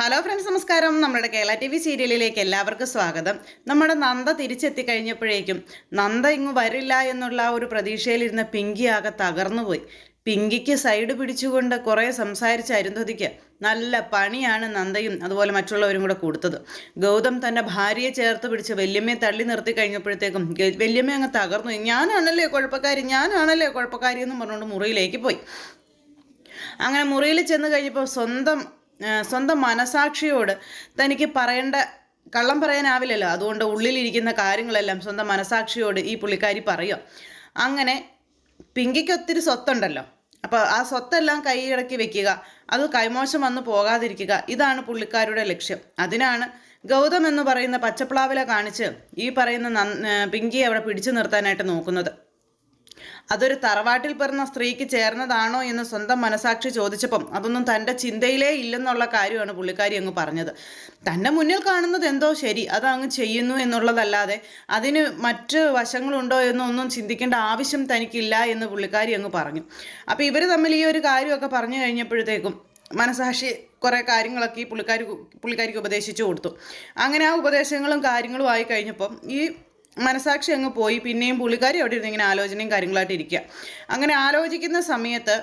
Hello friends, നമസ്കാരം. നമ്മുടെ Kerala T V സീരിയലിലേക്ക് എല്ലാവർക്കും സ്വാഗതം. നമ്മുടെ നന്ദ തിരിച്ചെത്തിക്കഴിഞ്ഞപ്പോഴേക്കും നന്ദ ഇങ്ങ് വരില്ല എന്നുള്ള ഒരു പ്രതീക്ഷയിലിരുന്ന പിങ്കി ആകെ തകർന്നുപോയി. പിങ്കിക്ക് സൈഡ് പിടിച്ചുകൊണ്ട് കുറേ സംസാരിച്ച അരുന്ധതിക്ക് നല്ല പണിയാണ് നന്ദയും അതുപോലെ മറ്റുള്ളവരും കൂടെ കൊടുത്തത്. ഗൗതം തൻ്റെ ഭാര്യയെ ചേർത്ത് പിടിച്ച് വല്യമ്മയെ തള്ളി നിർത്തി കഴിഞ്ഞപ്പോഴത്തേക്കും വല്യമ്മ അങ്ങ് തകർന്നു. ഞാനാണല്ലേ കുഴപ്പക്കാരി എന്നും പറഞ്ഞുകൊണ്ട് മുറിയിലേക്ക് പോയി. അങ്ങനെ മുറിയിൽ ചെന്ന് കഴിഞ്ഞപ്പോൾ സ്വന്തം മനസാക്ഷിയോട് തനിക്ക് കള്ളം പറയാനാവില്ലല്ലോ. അതുകൊണ്ട് ഉള്ളിലിരിക്കുന്ന കാര്യങ്ങളെല്ലാം സ്വന്തം മനസാക്ഷിയോട് ഈ പുള്ളിക്കാരി പറയുക. അങ്ങനെ പിങ്കിക്ക് ഒത്തിരി സ്വത്തുണ്ടല്ലോ, അപ്പോൾ ആ സ്വത്തെല്ലാം കൈയടക്കി വെക്കുക, അത് കൈമോശം വന്നു പോകാതിരിക്കുക, ഇതാണ് പുള്ളിക്കാരുടെ ലക്ഷ്യം. അതിനാണ് ഗൗതം എന്ന് പറയുന്ന പച്ചപ്ലാവില കാണിച്ച് ഈ പറയുന്ന പിങ്കിയെ അവിടെ പിടിച്ചു നിർത്താനായിട്ട് നോക്കുന്നത്. അതൊരു തറവാട്ടിൽ പിറന്ന സ്ത്രീക്ക് ചേർന്നതാണോ എന്ന് സ്വന്തം മനസാക്ഷി ചോദിച്ചപ്പം അതൊന്നും തൻ്റെ ചിന്തയിലേ ഇല്ലെന്നുള്ള കാര്യമാണ് പുള്ളിക്കാരി അങ്ങ് പറഞ്ഞത്. തൻ്റെ മുന്നിൽ കാണുന്നത് എന്തോ ശരി, അത് അങ്ങ് ചെയ്യുന്നു എന്നുള്ളതല്ലാതെ അതിന് മറ്റ് വശങ്ങളുണ്ടോ എന്നൊന്നും ചിന്തിക്കേണ്ട ആവശ്യം തനിക്കില്ല എന്ന് പുള്ളിക്കാരി അങ്ങ് പറഞ്ഞു. അപ്പോൾ ഇവർ തമ്മിൽ ഈ ഒരു കാര്യമൊക്കെ പറഞ്ഞു കഴിഞ്ഞപ്പോഴത്തേക്കും മനസാക്ഷി കുറേ കാര്യങ്ങളൊക്കെ ഈ പുള്ളിക്കാരിക്ക് ഉപദേശിച്ചു കൊടുത്തു. അങ്ങനെ ആ ഉപദേശങ്ങളും കാര്യങ്ങളും ആയി കഴിഞ്ഞപ്പം ഈ മനസാക്ഷി അങ്ങ് പോയി. പിന്നെയും പുള്ളിക്കാരി അവിടെ ഇരുന്ന് ഇങ്ങനെ ആലോചനയും കാര്യങ്ങളായിട്ട് ഇരിക്കുക. അങ്ങനെ ആലോചിക്കുന്ന സമയത്ത്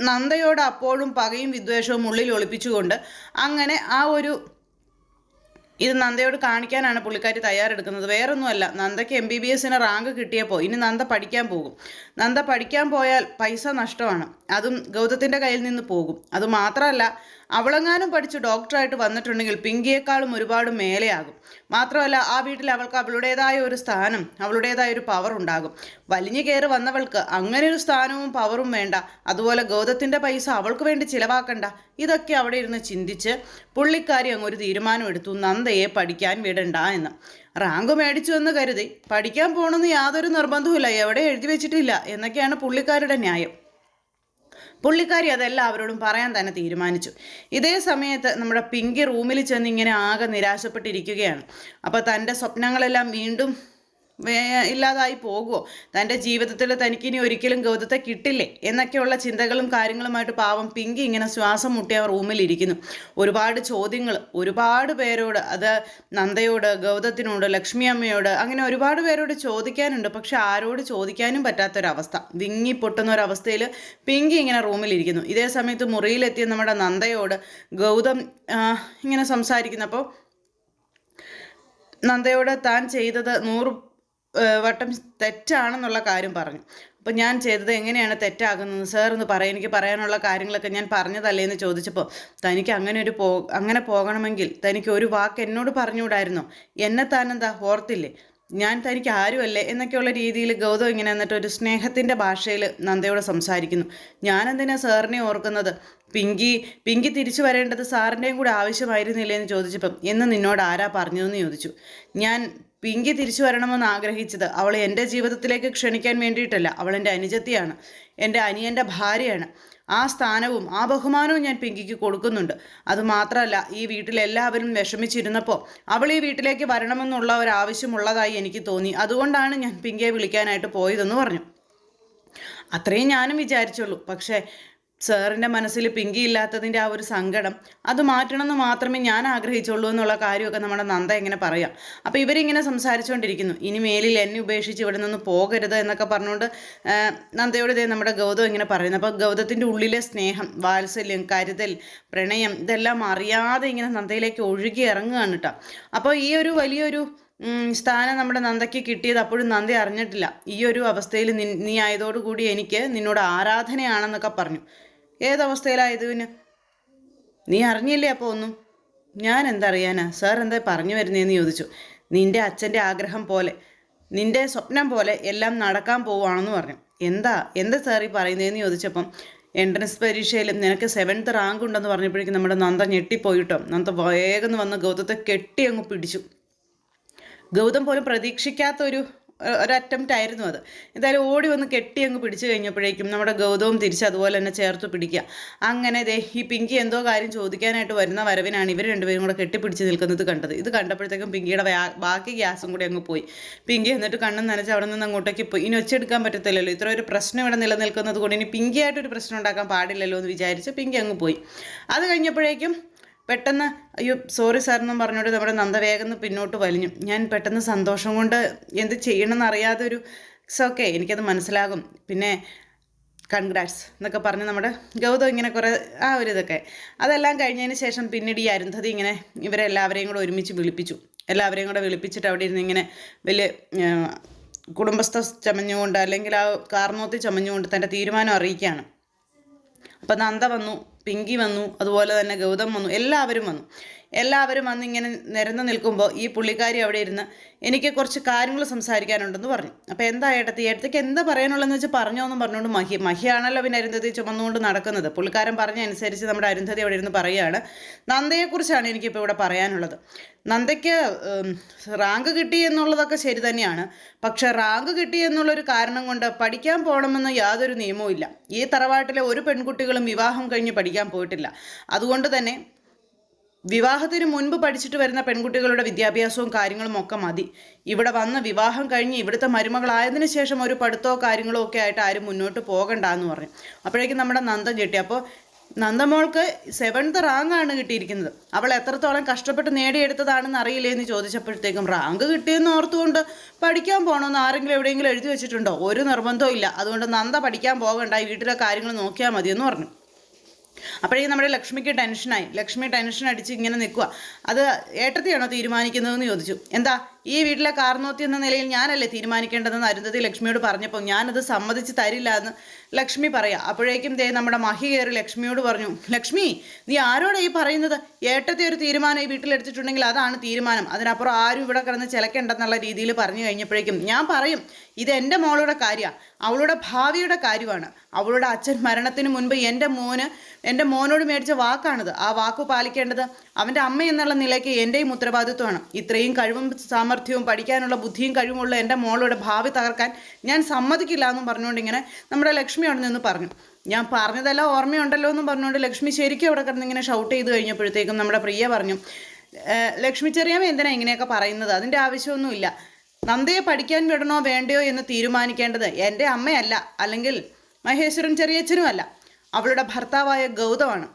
നന്ദയോട് അപ്പോഴും പകയും വിദ്വേഷവും ഉള്ളിൽ ഒളിപ്പിച്ചുകൊണ്ട് അങ്ങനെ ഇത് നന്ദയോട് കാണിക്കാനാണ് പുള്ളിക്കാരി തയ്യാറെടുക്കുന്നത്. വേറൊന്നുമല്ല, നന്ദയ്ക്ക് MBBS റാങ്ക് കിട്ടിയപ്പോൾ ഇനി നന്ദ പഠിക്കാൻ പോകും. നന്ദ പഠിക്കാൻ പോയാൽ പൈസ നഷ്ടമാണ്, അതും ഗൗതത്തിൻ്റെ കയ്യിൽ നിന്ന് പോകും. അതുമാത്രമല്ല, അവളെങ്ങാനും പഠിച്ച് ഡോക്ടറായിട്ട് വന്നിട്ടുണ്ടെങ്കിൽ പിങ്കിയേക്കാളും ഒരുപാട് മേലെയാകും. മാത്രമല്ല, ആ വീട്ടിൽ അവൾക്ക് അവളുടേതായ ഒരു സ്ഥാനം, അവളുടേതായ ഒരു പവർ ഉണ്ടാകും. വലിഞ്ഞു കയറി വന്നവൾക്ക് അങ്ങനെ ഒരു സ്ഥാനവും പവറും വേണ്ട. അതുപോലെ ഗൗതത്തിൻ്റെ പൈസ അവൾക്ക് വേണ്ടി ചിലവാക്കണ്ട. ഇതൊക്കെ അവിടെ ഇരുന്ന് ചിന്തിച്ച് പുള്ളിക്കാരി അങ്ങൊരു തീരുമാനം എടുത്തു, നന്ദയെ പഠിക്കാൻ വിടണ്ട എന്ന്. റാങ്ക് മേടിച്ചു എന്ന് കരുതി പഠിക്കാൻ പോകണമെന്ന് യാതൊരു നിർബന്ധവുമില്ല, എവിടെ എഴുതി വെച്ചിട്ടില്ല എന്നൊക്കെയാണ് പുള്ളിക്കാരുടെ ന്യായം. പുള്ളിക്കാരി അതെല്ലാം അവരോടും പറയാൻ തന്നെ തീരുമാനിച്ചു. ഇതേ സമയത്ത് നമ്മുടെ പിങ്കി റൂമിൽ ചെന്ന് ഇങ്ങനെ ആകെ നിരാശപ്പെട്ടിരിക്കുകയാണ്. അപ്പോൾ തൻ്റെ സ്വപ്നങ്ങളെല്ലാം വീണ്ടും ഇല്ലാതായി പോകുമോ, തൻ്റെ ജീവിതത്തിൽ തനിക്കിനി ഒരിക്കലും ഗൗതത്തെ കിട്ടില്ലേ എന്നൊക്കെയുള്ള ചിന്തകളും കാര്യങ്ങളുമായിട്ട് പാവം പിങ്കി ഇങ്ങനെ ശ്വാസം മുട്ടിയ റൂമിലിരിക്കുന്നു. ഒരുപാട് ചോദ്യങ്ങൾ ഒരുപാട് പേരോട്, അത് നന്ദയോട്, ഗൗതത്തിനോട്, ലക്ഷ്മി അമ്മയോട്, അങ്ങനെ ഒരുപാട് പേരോട് ചോദിക്കാനുണ്ട്. പക്ഷെ ആരോട് ചോദിക്കാനും പറ്റാത്തൊരവസ്ഥ, വിങ്ങി പൊട്ടുന്ന ഒരവസ്ഥയിൽ പിങ്കി ഇങ്ങനെ റൂമിലിരിക്കുന്നു. ഇതേ സമയത്ത് മുറിയിലെത്തിയ നമ്മുടെ നന്ദയോട് ഗൗതം ഇങ്ങനെ സംസാരിക്കുന്നപ്പോൾ നന്ദയോട് താൻ ചെയ്തത് 100 വട്ടം തെറ്റാണെന്നുള്ള കാര്യം പറഞ്ഞു. അപ്പോൾ ഞാൻ ചെയ്തത് എങ്ങനെയാണ് തെറ്റാകുന്നത് സാർ എന്ന് പറയാം, എനിക്ക് പറയാനുള്ള കാര്യങ്ങളൊക്കെ ഞാൻ പറഞ്ഞതല്ലേ എന്ന് ചോദിച്ചപ്പോൾ തനിക്ക് അങ്ങനെ പോകണമെങ്കിൽ തനിക്ക് ഒരു വാക്ക് എന്നോട് പറഞ്ഞുകൂടായിരുന്നോ, എന്നെ താനെന്താ ഓർത്തില്ലേ, ഞാൻ തനിക്ക് ആരുമല്ലേ എന്നൊക്കെയുള്ള രീതിയിൽ ഗൗതം ഇങ്ങനെ എന്നിട്ട് ഒരു സ്നേഹത്തിൻ്റെ ഭാഷയിൽ നന്ദയോട് സംസാരിക്കുന്നു. ഞാനെന്തിനാ സാറിനെ ഓർക്കുന്നത്, പിങ്കി തിരിച്ചു വരേണ്ടത് സാറിൻ്റെയും കൂടെ ആവശ്യമായിരുന്നില്ലേ എന്ന് ചോദിച്ചപ്പം എന്ന് നിന്നോട് ആരാ പറഞ്ഞതെന്ന് ചോദിച്ചു. ഞാൻ പിങ്കി തിരിച്ചു വരണമെന്ന് ആഗ്രഹിച്ചത് അവളെ എൻ്റെ ജീവിതത്തിലേക്ക് ക്ഷണിക്കാൻ വേണ്ടിയിട്ടല്ല, അവൾ എൻ്റെ അനുജത്തിയാണ്, എൻ്റെ അനിയൻ്റെ ഭാര്യയാണ്. ആ സ്ഥാനവും ആ ബഹുമാനവും ഞാൻ പിങ്കിക്ക് കൊടുക്കുന്നുണ്ട്. അതുമാത്രമല്ല, ഈ വീട്ടിലെല്ലാവരും വിഷമിച്ചിരുന്നപ്പോൾ അവൾ ഈ വീട്ടിലേക്ക് വരണമെന്നുള്ള ഒരാവശ്യമുള്ളതായി എനിക്ക് തോന്നി. അതുകൊണ്ടാണ് ഞാൻ പിങ്കിയെ വിളിക്കാനായിട്ട് പോയതെന്ന് പറഞ്ഞു. അത്രയും ഞാനും വിചാരിച്ചുള്ളൂ. പക്ഷേ സാറിൻ്റെ മനസ്സിൽ പിങ്കി ഇല്ലാത്തതിൻ്റെ ആ ഒരു സങ്കടം അത് മാറ്റണമെന്ന് മാത്രമേ ഞാൻ ആഗ്രഹിച്ചുള്ളൂ എന്നുള്ള കാര്യമൊക്കെ നമ്മുടെ നന്ദ എങ്ങനെ പറയാം. അപ്പോൾ ഇവരിങ്ങനെ സംസാരിച്ചുകൊണ്ടിരിക്കുന്നു. ഇനി മേലിൽ എന്നെ ഉപേക്ഷിച്ച് ഇവിടെ നിന്ന് പോകരുത് എന്നൊക്കെ പറഞ്ഞുകൊണ്ട് നന്ദയോട് നമ്മുടെ ഗൗതം ഇങ്ങനെ പറയുന്നു. അപ്പോൾ ഗൗതത്തിൻ്റെ ഉള്ളിലെ സ്നേഹം, വാത്സല്യം, കരുതൽ, പ്രണയം ഇതെല്ലാം അറിയാതെ ഇങ്ങനെ നന്ദയിലേക്ക് ഒഴുകി ഇറങ്ങുകയാണ് കേട്ടോ. അപ്പോൾ ഈ ഒരു വലിയൊരു സ്ഥാനം നമ്മുടെ നന്ദയ്ക്ക് കിട്ടിയത് അപ്പോഴും നന്ദ അറിഞ്ഞിട്ടില്ല. ഈ ഒരു അവസ്ഥയിൽ നീ ആയതോടുകൂടി എനിക്ക് നിന്നോട് ആരാധനയാണെന്നൊക്കെ പറഞ്ഞു. ഏതവസ്ഥയിലായത് പിന്നെ നീ അറിഞ്ഞില്ലേ? അപ്പോൾ ഒന്നും ഞാൻ എന്തറിയാനാ, സാർ എന്താ പറഞ്ഞു വരുന്നതെന്ന് ചോദിച്ചു. നിൻ്റെ അച്ഛൻ്റെ ആഗ്രഹം പോലെ, നിൻ്റെ സ്വപ്നം പോലെ എല്ലാം നടക്കാൻ പോവുകയാണെന്ന് പറഞ്ഞു. എന്താ സാർ ഈ പറയുന്നതെന്ന് ചോദിച്ചപ്പം എൻട്രൻസ് പരീക്ഷയിൽ നിനക്ക് 7th റാങ്ക് ഉണ്ടെന്ന് പറഞ്ഞപ്പോഴേക്കും നമ്മുടെ നന്ദ ഞെട്ടിപ്പോയിട്ടോ. നന്ദ വേഗം വന്ന് ഗൗതത്തെ കെട്ടി അങ്ങ് പിടിച്ചു. ഗൗതം പോലും പ്രതീക്ഷിക്കാത്തൊരു അറ്റംപ്റ്റ് ആയിരുന്നു അത്. എന്തായാലും ഓടി വന്ന് കെട്ടി അങ്ങ് പിടിച്ചു കഴിഞ്ഞപ്പോഴേക്കും നമ്മുടെ ഗൗതവും തിരിച്ച് അതുപോലെ തന്നെ ചേർത്ത് പിടിക്കുക. അങ്ങനെ ഈ പിങ്കി എന്തോ കാര്യം ചോദിക്കാനായിട്ട് വരുന്ന വരവിനാണ് ഇവർ രണ്ടുപേരും കൂടെ കെട്ടിപ്പിടിച്ച് നിൽക്കുന്നത് കണ്ടത്. ഇത് കണ്ടപ്പോഴത്തേക്കും പിങ്കിയുടെ ബാക്കി ഗ്യാസും കൂടി അങ്ങ് പോയി. പിങ്കി എന്നിട്ട് കണ്ണും നനച്ച് അവിടെ നിന്ന് അങ്ങോട്ടേക്ക് പോയി. ഇനി ഒച്ചെടുക്കാൻ പറ്റത്തില്ലല്ലോ, ഇത്ര ഒരു പ്രശ്നം ഇവിടെ നിലനിൽക്കുന്നത് കൊണ്ട് ഇനി പിങ്കിയായിട്ടൊരു പ്രശ്നം ഉണ്ടാക്കാൻ പാടില്ലല്ലോ എന്ന് വിചാരിച്ച് പിങ്കി അങ്ങ് പോയി. അത് കഴിഞ്ഞപ്പോഴേക്കും പെട്ടെന്ന് അയ്യോ സോറി സാർ എന്നും പറഞ്ഞുകൊണ്ട് നമ്മുടെ നന്ദ വേഗം പിന്നോട്ട് വലിഞ്ഞു. ഞാൻ പെട്ടെന്ന് സന്തോഷം കൊണ്ട് എന്ത് ചെയ്യണമെന്ന് അറിയാതെ ഒരു ഓക്കെ എനിക്കത് മനസ്സിലാകും, പിന്നെ കൺഗ്രാറ്റ്സ് എന്നൊക്കെ പറഞ്ഞ് നമ്മുടെ ഗൗതം ഇങ്ങനെ കുറേ ആ ഒരു ഇതൊക്കെ അതെല്ലാം കഴിഞ്ഞതിന് ശേഷം പിന്നീട് ഈ അരുന്ധതി ഇങ്ങനെ ഇവരെല്ലാവരെയും കൂടെ ഒരുമിച്ച് വിളിപ്പിച്ചു. എല്ലാവരെയും കൂടെ വിളിപ്പിച്ചിട്ട് അവിടെ ഇരുന്ന് ഇങ്ങനെ വലിയ കുടുംബസ്ഥ ചമഞ്ഞുകൊണ്ട് അല്ലെങ്കിൽ ആ കാർന്നോത്തി ചമഞ്ഞുകൊണ്ട് തൻ്റെ തീരുമാനം അറിയിക്കുകയാണ്. അപ്പം നന്ദ വന്നു, പിങ്കി വന്നു, അതുപോലെ തന്നെ ഗൗതം വന്നു, എല്ലാവരും വന്ന് ഇങ്ങനെ നിരന്ന് നിൽക്കുമ്പോൾ ഈ പുള്ളിക്കാരി അവിടെ ഇരുന്ന് എനിക്ക് കുറച്ച് കാര്യങ്ങൾ സംസാരിക്കാനുണ്ടെന്ന് പറഞ്ഞു. അപ്പോൾ എന്താ ഏട്ടത്തിക്ക് എന്താ പറയാനുള്ളതെന്ന് വെച്ചാൽ പറഞ്ഞോന്നും പറഞ്ഞുകൊണ്ട് മഹിയാണല്ലോ പിന്നെ അരുന്ധതി ചുമന്നുകൊണ്ട് നടക്കുന്നത്. പുള്ളിക്കാരൻ പറഞ്ഞ അനുസരിച്ച് നമ്മുടെ അരുന്ധതി അവിടെ ഇരുന്ന് പറയുകയാണ്, നന്ദയെക്കുറിച്ചാണ് എനിക്കിപ്പോൾ ഇവിടെ പറയാനുള്ളത്. നന്ദയ്ക്ക് റാങ്ക് കിട്ടി എന്നുള്ളതൊക്കെ ശരി തന്നെയാണ്, പക്ഷെ റാങ്ക് കിട്ടി എന്നുള്ളൊരു കാരണം കൊണ്ട് പഠിക്കാൻ പോകണമെന്ന് യാതൊരു നിയമവും ഇല്ല. ഈ തറവാട്ടിലെ ഒരു പെൺകുട്ടികളും വിവാഹം കഴിഞ്ഞ് പഠിക്കാൻ പോയിട്ടില്ല. അതുകൊണ്ട് തന്നെ വിവാഹത്തിന് മുൻപ് പഠിച്ചിട്ട് വരുന്ന പെൺകുട്ടികളുടെ വിദ്യാഭ്യാസവും കാര്യങ്ങളും ഒക്കെ മതി. ഇവിടെ വന്ന് വിവാഹം കഴിഞ്ഞ് ഇവിടുത്തെ മരുമകളായതിനു ശേഷം ഒരു പഠിത്തമോ കാര്യങ്ങളോ ഒക്കെ ആയിട്ട് ആരും മുന്നോട്ട് പോകണ്ടെന്ന് പറഞ്ഞു. അപ്പോഴേക്കും നമ്മുടെ നന്ദൻ ചെട്ടി. അപ്പോൾ നന്ദമോൾക്ക് 7th റാങ്കാണ് കിട്ടിയിരിക്കുന്നത്. അവൾ എത്രത്തോളം കഷ്ടപ്പെട്ട് നേടിയെടുത്തതാണെന്ന് അറിയില്ലേന്ന് ചോദിച്ചപ്പോഴത്തേക്കും റാങ്ക് കിട്ടിയെന്ന് ഓർത്തുകൊണ്ട് പഠിക്കാൻ പോകണമെന്ന് ആരെങ്കിലും എവിടെയെങ്കിലും എഴുതി വെച്ചിട്ടുണ്ടോ? ഒരു നിർബന്ധവും ഇല്ല. അതുകൊണ്ട് നന്ദ പഠിക്കാൻ പോകണ്ട, ഈ വീട്ടിലെ കാര്യങ്ങൾ നോക്കിയാൽ മതിയെന്ന് പറഞ്ഞു. അപ്പോഴേക്കും നമ്മുടെ ലക്ഷ്മിക്ക് ടെൻഷനായി. ലക്ഷ്മി ടെൻഷൻ അടിച്ച് ഇങ്ങനെ നിൽക്കുക. അത് ഏട്ടത്തിയാണോ തീരുമാനിക്കുന്നതെന്ന് ചോദിച്ചു. എന്താ ഈ വീട്ടിലെ കാർന്നോത്തി എന്ന നിലയിൽ ഞാനല്ലേ തീരുമാനിക്കേണ്ടതെന്ന് അരുന്ധതി ലക്ഷ്മിയോട് പറഞ്ഞപ്പോൾ ഞാനത് സമ്മതിച്ച് തരില്ല എന്ന് ലക്ഷ്മി പറയാം. അപ്പോഴേക്കും നമ്മുടെ മഹി കയറി ലക്ഷ്മിയോട് പറഞ്ഞു, ലക്ഷ്മി നീ ആരോടാണ് ഈ പറയുന്നത്? ഏട്ടത്തി ഒരു തീരുമാനം ഈ വീട്ടിലെടുത്തിട്ടുണ്ടെങ്കിൽ അതാണ് തീരുമാനം, അതിനപ്പുറം ആരും ഇവിടെ കിടന്ന് ചിലക്കേണ്ടെന്നുള്ള രീതിയിൽ പറഞ്ഞു കഴിഞ്ഞപ്പോഴേക്കും ഞാൻ പറയും, ഇത് എൻ്റെ മോളുടെ കാര്യമാണ്, അവളുടെ ഭാവിയുടെ കാര്യമാണ്. അവളുടെ അച്ഛൻ മരണത്തിന് മുൻപ് എൻ്റെ മോനോട് മേടിച്ച വാക്കാണിത്. ആ വാക്ക് പാലിക്കേണ്ടത് അവൻ്റെ അമ്മ എന്നുള്ള നിലയ്ക്ക് എൻ്റെയും ഉത്തരവാദിത്വമാണ്. ഇത്രയും കഴിവും സാമർഥ്യവും പഠിക്കാനുള്ള ബുദ്ധിയും കഴിവുമുള്ള എൻ്റെ മോളുടെ ഭാവി തകർക്കാൻ ഞാൻ സമ്മതിക്കില്ല എന്നും പറഞ്ഞുകൊണ്ട് ഇങ്ങനെ നമ്മുടെ ലക്ഷ്മി അവിടെ നിന്ന് പറഞ്ഞു. ഞാൻ പറഞ്ഞതെല്ലാം ഓർമ്മയുണ്ടല്ലോ എന്നും പറഞ്ഞുകൊണ്ട് ലക്ഷ്മി ശരിക്കും അവിടെ കിടന്ന് ഇങ്ങനെ ഷൗട്ട് ചെയ്ത് കഴിഞ്ഞപ്പോഴത്തേക്കും നമ്മുടെ പ്രിയ പറഞ്ഞു, ലക്ഷ്മി ചെറിയാമ്മ എന്തിനാ ഇങ്ങനെയൊക്കെ പറയുന്നത്? അതിൻ്റെ ആവശ്യമൊന്നുമില്ല. നന്ദയെ പഠിക്കാൻ വിടണോ വേണ്ടയോ എന്ന് തീരുമാനിക്കേണ്ടത് എൻ്റെ അമ്മയല്ല, അല്ലെങ്കിൽ മഹേശ്വരൻ ചെറിയച്ഛനും അല്ല, അവളുടെ ഭർത്താവായ ഗൗതമാണ്.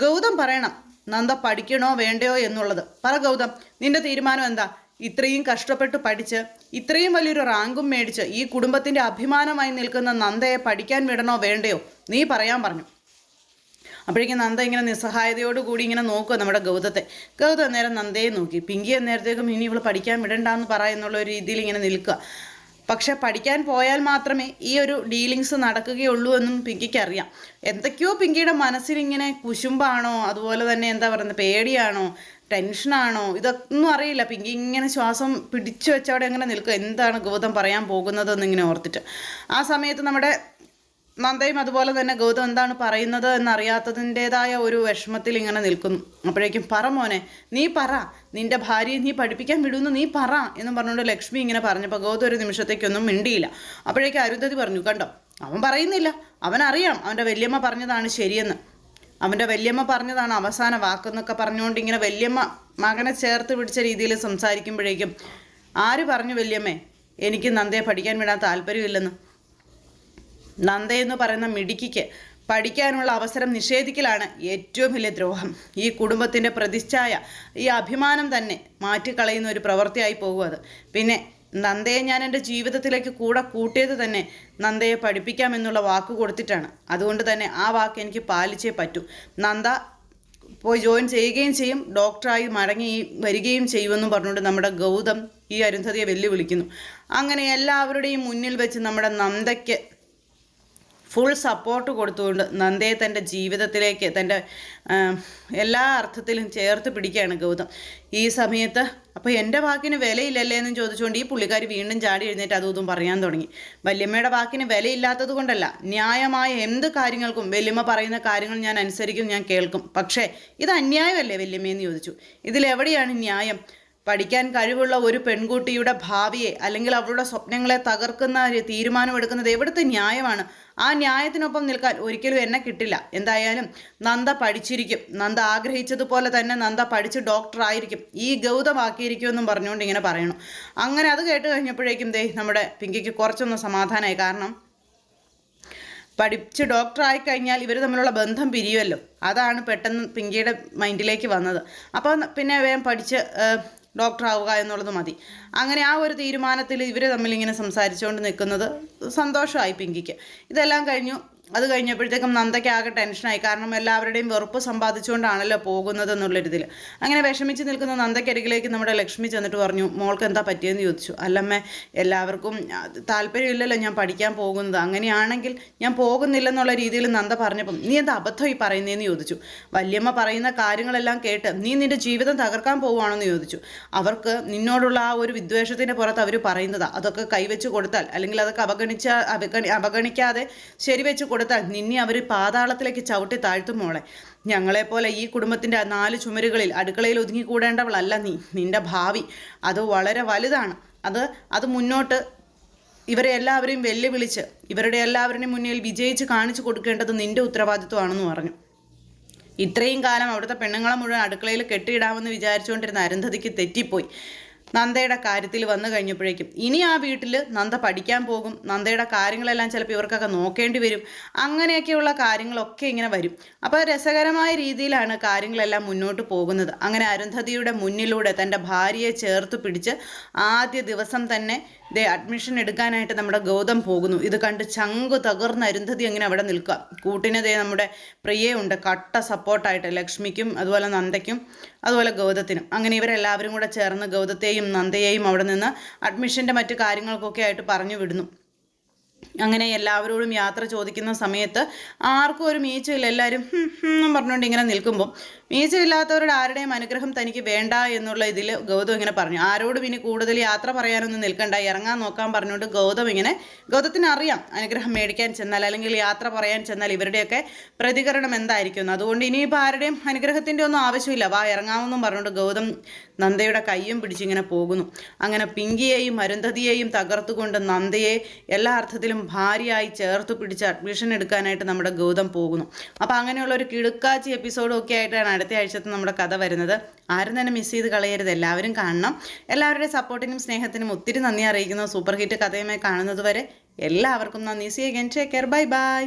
ഗൗതം പറയണം നന്ദ പഠിക്കണോ വേണ്ടയോ എന്നുള്ളത്. പറ ഗൗതം, നിന്റെ തീരുമാനം എന്താ? ഇത്രയും കഷ്ടപ്പെട്ട് പഠിച്ച് ഇത്രയും വലിയൊരു റാങ്കും മേടിച്ച് ഈ കുടുംബത്തിൻ്റെ അഭിമാനമായി നിൽക്കുന്ന നന്ദയെ പഠിക്കാൻ വിടണോ വേണ്ടയോ? നീ പറയാൻ പറഞ്ഞു. അപ്പോഴേക്കും നന്ദ ഇങ്ങനെ നിസ്സഹായതയോടുകൂടി ഇങ്ങനെ നോക്കുക നമ്മുടെ ഗൗതത്തെ. ഗൗതം അന്നേരം നന്ദയെ നോക്കി. പിങ്കി അന്നേരത്തേക്കും ഇനി ഇവൾ പഠിക്കാൻ വിടണ്ടെന്ന് എന്നുള്ള ഒരു രീതിയിൽ ഇങ്ങനെ നിൽക്കുക. പക്ഷെ പഠിക്കാൻ പോയാൽ മാത്രമേ ഈ ഒരു ഡീലിങ്സ് നടക്കുകയുള്ളൂ എന്നും പിങ്കിക്ക് അറിയാം. എന്തൊക്കെയോ പിങ്കിയുടെ മനസ്സിലിങ്ങനെ കുശുമ്പാണോ, അതുപോലെ തന്നെ എന്താ പറയുന്നത്, പേടിയാണോ, ടെൻഷനാണോ, ഇതൊന്നും അറിയില്ല. പിങ്കി ഇങ്ങനെ ശ്വാസം പിടിച്ചു വെച്ചവിടെ അങ്ങനെ നിൽക്കുക, എന്താണ് ഗൗതം പറയാൻ പോകുന്നതെന്ന് ഇങ്ങനെ ഓർത്തിട്ട്. ആ സമയത്ത് നമ്മുടെ നന്ദയും അതുപോലെ തന്നെ ഗൗതം എന്താണ് പറയുന്നത് എന്നറിയാത്തതിൻ്റെതായ ഒരു വിഷമത്തിൽ ഇങ്ങനെ നിൽക്കുന്നു. അപ്പോഴേക്കും പറ മോനെ, നീ പറ, നിന്റെ ഭാര്യയെ നീ പഠിപ്പിക്കാൻ വിടുന്നു, നീ പറ എന്നും പറഞ്ഞുകൊണ്ട് ലക്ഷ്മി ഇങ്ങനെ പറഞ്ഞപ്പോൾ ഗൗതം ഒരു നിമിഷത്തേക്കൊന്നും മിണ്ടിയില്ല. അപ്പോഴേക്കും അരുന്ധതി പറഞ്ഞു, കണ്ടോ അവൻ പറയുന്നില്ല, അവനറിയാം അവൻ്റെ വല്യമ്മ പറഞ്ഞതാണ് ശരിയെന്ന്, അവൻ്റെ വല്യമ്മ പറഞ്ഞതാണ് അവസാന വാക്കെന്നൊക്കെ പറഞ്ഞുകൊണ്ട് ഇങ്ങനെ വല്യമ്മ മകനെ ചേർത്ത് പിടിച്ച രീതിയിൽ സംസാരിക്കുമ്പോഴേക്കും ആര് പറഞ്ഞു വല്യമ്മേ എനിക്ക് നന്ദയെ പഠിക്കാൻ വിടാൻ താല്പര്യമില്ലെന്ന്? നന്ദയെന്ന് പറയുന്ന മിടുക്കിക്ക് പഠിക്കാനുള്ള അവസരം നിഷേധിക്കലാണ് ഏറ്റവും വലിയ ദ്രോഹം. ഈ കുടുംബത്തിൻ്റെ പ്രതിച്ഛായ, ഈ അഭിമാനം തന്നെ മാറ്റിക്കളയുന്ന ഒരു പ്രവൃത്തിയായി പോകും അത്. പിന്നെ നന്ദയെ ഞാൻ എൻ്റെ ജീവിതത്തിലേക്ക് കൂടെ കൂട്ടിയത് തന്നെ നന്ദയെ പഠിപ്പിക്കാമെന്നുള്ള വാക്ക് കൊടുത്തിട്ടാണ്. അതുകൊണ്ട് തന്നെ ആ വാക്ക് എനിക്ക് പാലിച്ചേ പറ്റൂ. നന്ദ പോയി ജോയിൻ ചെയ്യുകയും ചെയ്യും, ഡോക്ടറായി മടങ്ങി വരികയും ചെയ്യുമെന്നും പറഞ്ഞുകൊണ്ട് നമ്മുടെ ഗൗതം ഈ അരുന്ധതിയെ വെല്ലുവിളിക്കുന്നു. അങ്ങനെ എല്ലാവരുടെയും മുന്നിൽ വെച്ച് നമ്മുടെ നന്ദയ്ക്ക് ഫുൾ സപ്പോർട്ട് കൊടുത്തുകൊണ്ട് നന്ദയെ തൻ്റെ ജീവിതത്തിലേക്ക് തൻ്റെ എല്ലാ അർത്ഥത്തിലും ചേർത്ത് പിടിക്കുകയാണ് ഗൗതം ഈ സമയത്ത്. അപ്പോൾ എൻ്റെ വാക്കിന് വിലയില്ലല്ലേ എന്നും ചോദിച്ചുകൊണ്ട് ഈ പുള്ളിക്കാരി വീണ്ടും ചാടി എഴുന്നേറ്റ് അതും പറയാൻ തുടങ്ങി. വല്യമ്മയുടെ വാക്കിന് വിലയില്ലാത്തത് കൊണ്ടല്ല, ന്യായമായ എന്ത് കാര്യങ്ങൾക്കും വല്യമ്മ പറയുന്ന കാര്യങ്ങൾ ഞാൻ അനുസരിക്കും, ഞാൻ കേൾക്കും. പക്ഷേ ഇത് അന്യായമല്ലേ വല്യമ്മയെന്ന് ചോദിച്ചു. ഇതിലെവിടെയാണ് ന്യായം? പഠിക്കാൻ കഴിവുള്ള ഒരു പെൺകുട്ടിയുടെ ഭാവിയെ അല്ലെങ്കിൽ അവളുടെ സ്വപ്നങ്ങളെ തകർക്കുന്ന തീരുമാനമെടുക്കുന്നത് എവിടുത്തെ ന്യായമാണ്? ആ ന്യായത്തിനൊപ്പം നിൽക്കാൻ ഒരിക്കലും എന്നെ കിട്ടില്ല. എന്തായാലും നന്ദ പഠിച്ചിരിക്കും, നന്ദ ആഗ്രഹിച്ചതുപോലെ തന്നെ നന്ദ പഠിച്ച് ഡോക്ടറായിരിക്കും, ഈ ഗൗതമാക്കിയിരിക്കുമെന്നും പറഞ്ഞുകൊണ്ട് ഇങ്ങനെ പറയണം. അങ്ങനെ അത് കേട്ട് കഴിഞ്ഞപ്പോഴേക്കും നമ്മുടെ പിങ്കിക്ക് കുറച്ചൊന്ന് സമാധാനമായി. കാരണം പഠിച്ച് ഡോക്ടറായി കഴിഞ്ഞാൽ ഇവർ തമ്മിലുള്ള ബന്ധം പിരിയുമല്ലോ. അതാണ് പെട്ടെന്ന് പിങ്കിയുടെ മൈൻഡിലേക്ക് വന്നത്. അപ്പോൾ പിന്നെ വേഗം പഠിച്ച് ഡോക്ടറാവുക എന്നുള്ളത് മതി. അങ്ങനെ ആ ഒരു തീരുമാനത്തിൽ ഇവർ തമ്മിൽ ഇങ്ങനെ സംസാരിച്ചുകൊണ്ട് നിൽക്കുന്നത് സന്തോഷമായി പിങ്കിക്ക്. ഇതെല്ലാം കഴിഞ്ഞു. അത് കഴിഞ്ഞപ്പോഴത്തേക്കും നന്ദയ്ക്ക് ആകെ ടെൻഷനായി. കാരണം എല്ലാവരുടെയും വെറുപ്പ് സമ്പാദിച്ചുകൊണ്ടാണല്ലോ പോകുന്നത് എന്നുള്ളൊരിതിൽ. അങ്ങനെ വിഷമിച്ച് നിൽക്കുന്ന നന്ദയ്ക്കരികിലേക്ക് നമ്മുടെ ലക്ഷ്മി ചെന്നിട്ട് പറഞ്ഞു, മോൾക്ക് എന്താ പറ്റിയെന്ന് ചോദിച്ചു. അല്ലമ്മേ, എല്ലാവർക്കും താല്പര്യമില്ലല്ലോ ഞാൻ പഠിക്കാൻ പോകുന്നത്. അങ്ങനെയാണെങ്കിൽ ഞാൻ പോകുന്നില്ലെന്നുള്ള രീതിയിൽ നന്ദ പറഞ്ഞപ്പം നീ എന്താ അബദ്ധം ഈ പറയുന്നതെന്ന് ചോദിച്ചു. വല്യമ്മ പറയുന്ന കാര്യങ്ങളെല്ലാം കേട്ട് നീ നിൻ്റെ ജീവിതം തകർക്കാൻ പോവുകയാണെന്ന് ചോദിച്ചു. അവർക്ക് നിന്നോടുള്ള ആ ഒരു വിദ്വേഷത്തിൻ്റെ പുറത്ത് അവർ പറയുന്നതാ. അതൊക്കെ കൈവച്ച് കൊടുത്താൽ, അല്ലെങ്കിൽ അതൊക്കെ അവഗണിക്കാതെ ശരിവെച്ച് കൊടുത്താൽ നിന്നെ അവർ പാതാളത്തിലേക്ക് ചവിട്ടി താഴ്ത്തും മോളെ. ഞങ്ങളെപ്പോലെ ഈ കുടുംബത്തിൻ്റെ 4 ചുമരുകളിൽ അടുക്കളയിൽ ഒതുങ്ങിക്കൂടേണ്ടവളല്ല നീ. നിൻ്റെ ഭാവി അത് വളരെ വലുതാണ്. അത് മുന്നോട്ട് ഇവരെ എല്ലാവരെയും വെല്ലുവിളിച്ച് ഇവരുടെ എല്ലാവരുടെയും മുന്നിൽ വിജയിച്ച് കാണിച്ചു കൊടുക്കേണ്ടത് നിൻ്റെ ഉത്തരവാദിത്വമാണെന്ന് പറഞ്ഞു. ഇത്രയും കാലം അവിടുത്തെ പെണ്ണുങ്ങളെ മുഴുവൻ അടുക്കളയിൽ കെട്ടിയിടാമെന്ന് വിചാരിച്ചുകൊണ്ടിരുന്ന അരുന്ധതിക്ക് തെറ്റിപ്പോയി. നന്ദയുടെ കാര്യത്തിൽ വന്നു കഴിഞ്ഞപ്പോഴേക്കും ഇനി ആ വീട്ടിൽ നന്ദ പഠിക്കാൻ പോകും. നന്ദയുടെ കാര്യങ്ങളെല്ലാം ചിലപ്പോൾ ഇവർക്കൊക്കെ നോക്കേണ്ടി വരും. അങ്ങനെയൊക്കെയുള്ള കാര്യങ്ങളൊക്കെ ഇങ്ങനെ വരും. അപ്പോൾ രസകരമായ രീതിയിലാണ് കാര്യങ്ങളെല്ലാം മുന്നോട്ട് പോകുന്നത്. അങ്ങനെ അരുന്ധതിയുടെ മുന്നിലൂടെ തൻ്റെ ഭാര്യയെ ചേർത്ത് പിടിച്ച് ആദ്യ ദിവസം തന്നെ അഡ്മിഷൻ എടുക്കാനായിട്ട് നമ്മുടെ ഗൗതം പോകുന്നു. ഇത് കണ്ട് ചങ്കു തകർന്ന് അരുന്ധതി അങ്ങനെ അവിടെ നിൽക്കുക. കൂട്ടിന് നമ്മുടെ പ്രിയയുണ്ട്, കട്ട സപ്പോർട്ടായിട്ട് ലക്ഷ്മിക്കും അതുപോലെ നന്ദയ്ക്കും അതുപോലെ ഗൗതത്തിനും. അങ്ങനെ ഇവരെല്ലാവരും കൂടെ ചേർന്ന് ഗൗതത്തെയും നന്ദയെയും അവിടെ നിന്ന് അഡ്മിഷൻ്റെ മറ്റു കാര്യങ്ങൾക്കൊക്കെ ആയിട്ട് പറഞ്ഞു വിടുന്നു. അങ്ങനെ എല്ലാവരോടും യാത്ര ചോദിക്കുന്ന സമയത്ത് ആർക്കും ഒരു മീച്ചമില്ല. എല്ലാവരും എന്നും പറഞ്ഞുകൊണ്ട് ഇങ്ങനെ നിൽക്കുമ്പോൾ മീച്ചമില്ലാത്തവരുടെ ആരുടെയും അനുഗ്രഹം തനിക്ക് വേണ്ട എന്നുള്ള ഇതിൽ ഗൗതം ഇങ്ങനെ പറഞ്ഞു. ആരോടും ഇനി കൂടുതൽ യാത്ര പറയാനൊന്നും നിൽക്കണ്ട, ഇറങ്ങാൻ നോക്കാൻ പറഞ്ഞുകൊണ്ട് ഗൗതത്തിന് അറിയാം അനുഗ്രഹം മേടിക്കാൻ ചെന്നാൽ അല്ലെങ്കിൽ യാത്ര പറയാൻ ചെന്നാൽ ഇവരുടെയൊക്കെ പ്രതികരണം എന്തായിരിക്കും. അതുകൊണ്ട് ഇനിയിപ്പോൾ ആരുടെയും അനുഗ്രഹത്തിൻ്റെ ഒന്നും ആവശ്യമില്ല, വാ ഇറങ്ങാമെന്നും പറഞ്ഞുകൊണ്ട് ഗൗതം നന്ദയുടെ കയ്യും പിടിച്ചിങ്ങനെ പോകുന്നു. അങ്ങനെ പിങ്കിയെയും അരുന്ധതിയെയും തകർത്തുകൊണ്ട് നന്ദയെ എല്ലാ അർത്ഥത്തിലും ഭാര്യയായി ചേർത്ത് പിടിച്ച് അഡ്മിഷൻ എടുക്കാനായിട്ട് നമ്മുടെ ഗൗതം പോകുന്നു. അപ്പോൾ അങ്ങനെയുള്ള ഒരു കിടുക്കാച്ചി എപ്പിസോഡും ഒക്കെ ആയിട്ടാണ് അടുത്ത ആഴ്ചത്തെ നമ്മുടെ കഥ വരുന്നത്. ആരും തന്നെ മിസ് ചെയ്ത് കളയരുത്, എല്ലാവരും കാണണം. എല്ലാവരുടെയും സപ്പോർട്ടിനും സ്നേഹത്തിനും ഒത്തിരി നന്ദി അറിയിക്കുന്നു. സൂപ്പർ ഹിറ്റ് കഥയുമായി കാണുന്നത് വരെ എല്ലാവർക്കും നന്ദി. See again, take care, bye by.